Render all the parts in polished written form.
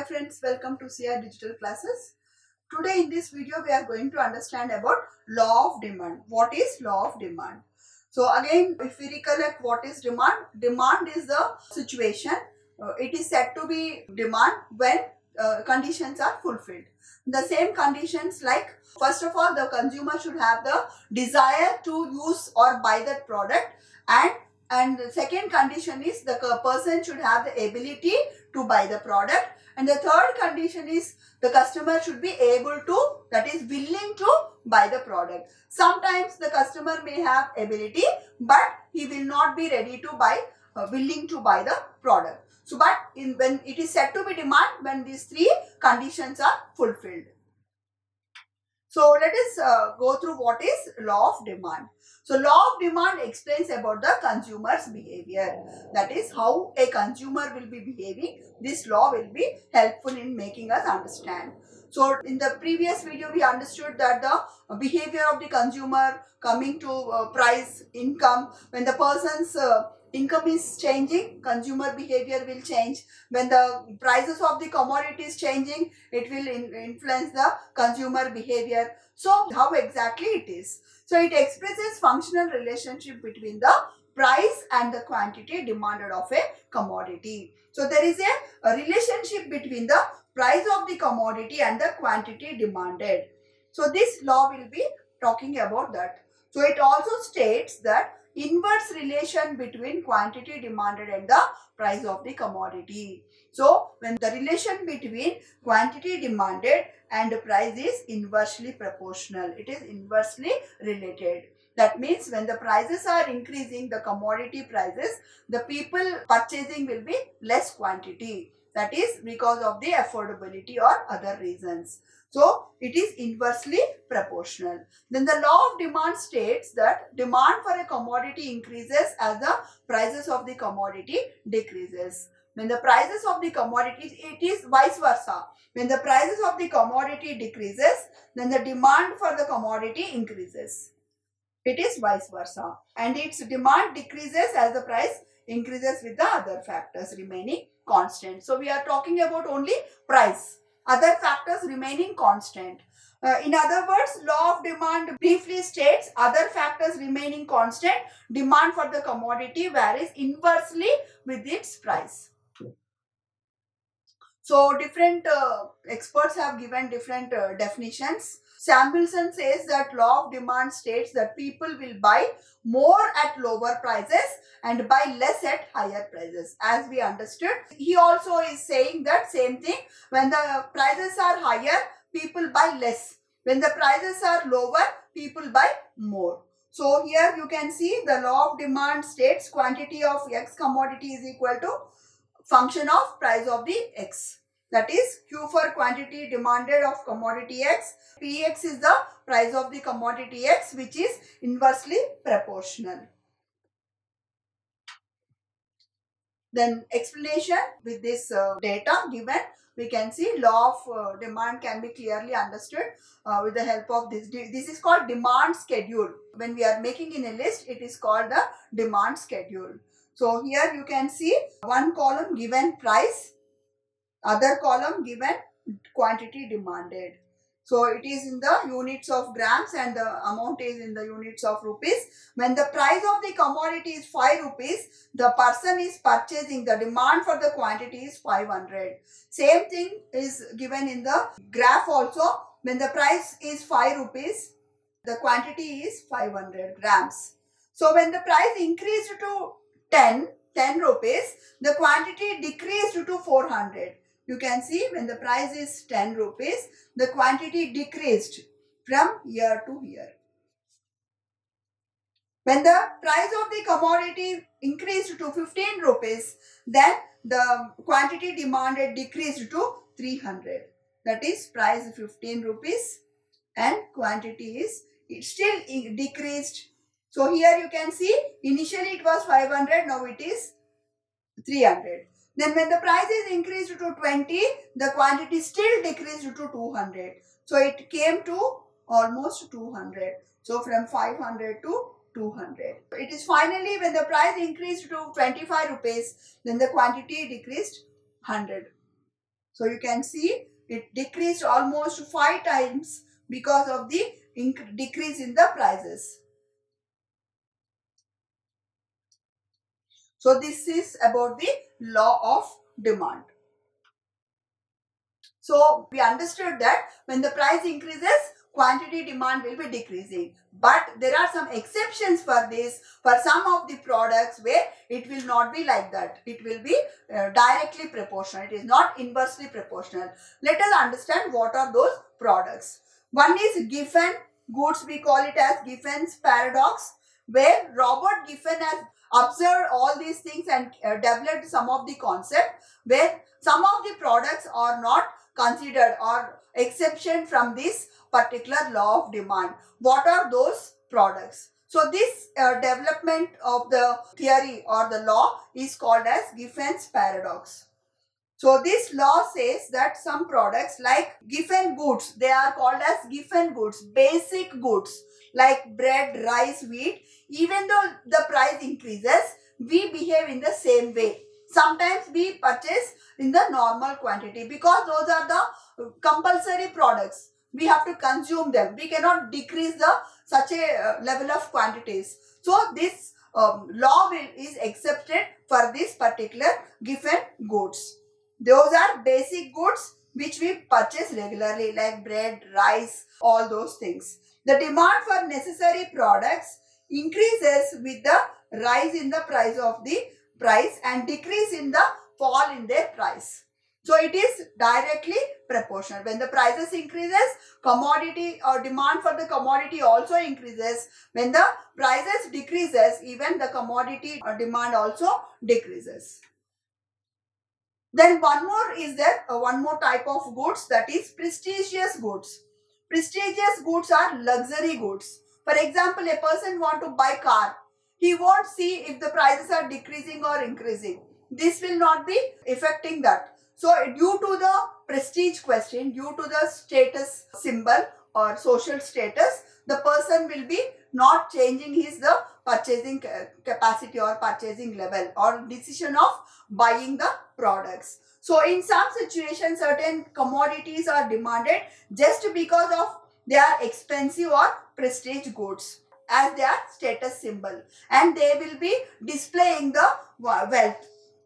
Hi friends, welcome to CR Digital Classes. Today in this video we are going to understand about law of demand. What is law of demand? So again, if we recollect what is demand, demand is the situation. It is said to be demand when conditions are fulfilled. The same conditions like, first of all, the consumer should have the desire to use or buy that product, and the second condition is the person should have the ability to buy the product, and the third condition is the customer should be able to, that is willing to buy the product. Sometimes the customer may have ability but he will not be ready to buy, willing to buy the product. So but when it is said to be demand when these three conditions are fulfilled. So let us go through what is law of demand. So law of demand explains about the consumer's behavior. That is how a consumer will be behaving. This law will be helpful in making us understand. So in the previous video we understood that the behavior of the consumer coming to price, income. When the person's income is changing, consumer behavior will change. When the prices of the commodity is changing, it will influence the consumer behavior. So how exactly it is? So it expresses functional relationship between the price and the quantity demanded of a commodity. So there is a relationship between the price of the commodity and the quantity demanded. So this law will be talking about that. So it also states that inverse relation between quantity demanded and the price of the commodity. So when the relation between quantity demanded and price is inversely proportional, it is inversely related. That means when the prices are increasing, the commodity prices, the people purchasing will be less quantity. That is because of the affordability or other reasons. So it is inversely proportional. Then the law of demand states that demand for a commodity increases as the prices of the commodity decreases. When the prices of the commodities, it is vice versa. When the prices of the commodity decreases, then the demand for the commodity increases. It is vice versa. And its demand decreases as the price increases with the other factors remaining constant. So we are talking about only price. Other factors remaining constant. In other words, law of demand briefly states other factors remaining constant, demand for the commodity varies inversely with its price. So different experts have given different definitions. Samuelson says that law of demand states that people will buy more at lower prices and buy less at higher prices, as we understood. He also is saying that same thing. When the prices are higher, people buy less. When the prices are lower, people buy more. So here you can see the law of demand states quantity of X commodity is equal to function of price of the X. That is Q for quantity demanded of commodity X. Px is the price of the commodity X, which is inversely proportional. Then explanation with this data given, we can see law of demand can be clearly understood with the help of this. This is called demand schedule. When we are making in a list, it is called the demand schedule. So here you can see one column given price, other column given quantity demanded. So it is in the units of grams and the amount is in the units of rupees. When the price of the commodity is 5 rupees, the person is purchasing, the demand for the quantity is 500. Same thing is given in the graph also. When the price is 5 rupees, the quantity is 500 grams. So when the price increased to 10 rupees, the quantity decreased to 400. You can see when the price is 10 rupees, the quantity decreased from year to year. When the price of the commodity increased to 15 rupees, then the quantity demanded decreased to 300. That is price 15 rupees and quantity is still decreased. So here you can see initially it was 500, now it is 300. Then when the price is increased to 20, the quantity still decreased to 200. So it came to almost 200. So from 500 to 200. It is finally when the price increased to 25 rupees, then the quantity decreased 100. So you can see it decreased almost 5 times because of the decrease in the prices. So this is about the law of demand. So we understood that when the price increases, quantity demand will be decreasing. But there are some exceptions for this, for some of the products where it will not be like that. It will be directly proportional. It is not inversely proportional. Let us understand what are those products. One is Giffen goods. We call it as Giffen's paradox, where Robert Giffen has observed all these things and developed some of the concept where some of the products are not considered or exception from this particular law of demand. What are those products? So this development of the theory or the law is called as Giffen's paradox. So this law says that some products like Giffen goods, they are called as Giffen goods, basic goods like bread, rice, wheat. Even though the price increases, we behave in the same way. Sometimes we purchase in the normal quantity because those are the compulsory products. We have to consume them. We cannot decrease such a level of quantities. So this law is accepted for this particular Giffen goods. Those are basic goods which we purchase regularly like bread, rice, all those things. The demand for necessary products increases with the rise in the price of the price and decrease in the fall in their price. So it is directly proportional. When the prices increases, commodity or demand for the commodity also increases. When the prices decreases, even the commodity demand also decreases. Then one more is there, one more type of goods, that is prestigious goods. Prestigious goods are luxury goods. For example, a person want to buy car. He won't see if the prices are decreasing or increasing. This will not be affecting that. So due to the prestige question, due to the status symbol or social status, the person will be not changing the purchasing capacity or purchasing level or decision of buying the products. So in some situations, certain commodities are demanded just because of they are expensive or prestige goods as their status symbol, and they will be displaying the wealth.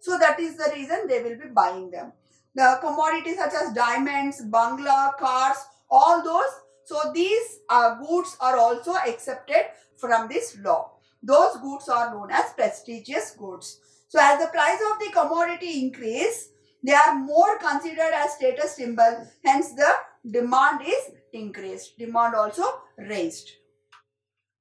So that is the reason they will be buying them. The commodities such as diamonds, bangla, cars, all those. So these goods are also accepted from this law. Those goods are known as prestigious goods. So as the price of the commodity increase, they are more considered as status symbol. Hence the demand is increased. Demand also raised.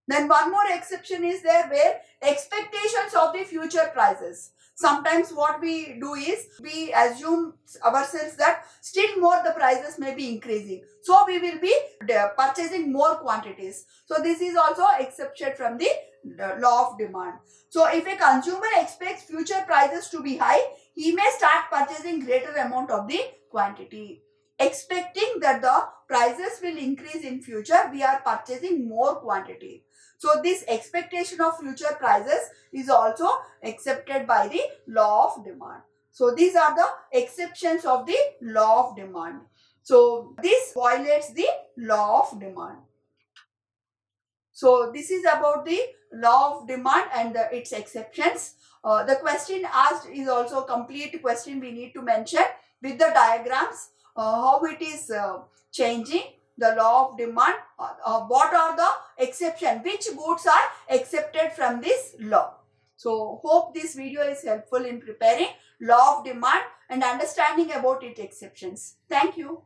Then one more exception is there where expectations of the future prices. Sometimes what we do is we assume ourselves that still more the prices may be increasing. So we will be purchasing more quantities. So this is also exception from the law of demand. So if a consumer expects future prices to be high, he may start purchasing greater amount of the quantity. Expecting that the prices will increase in future, we are purchasing more quantity. So this expectation of future prices is also accepted by the law of demand. So these are the exceptions of the law of demand. So this violates the law of demand. So this is about the law of demand and its exceptions. The question asked is also a complete question we need to mention with the diagrams, how it is changing the law of demand, what are the exceptions, which goods are accepted from this law. So hope this video is helpful in preparing law of demand and understanding about its exceptions. Thank you.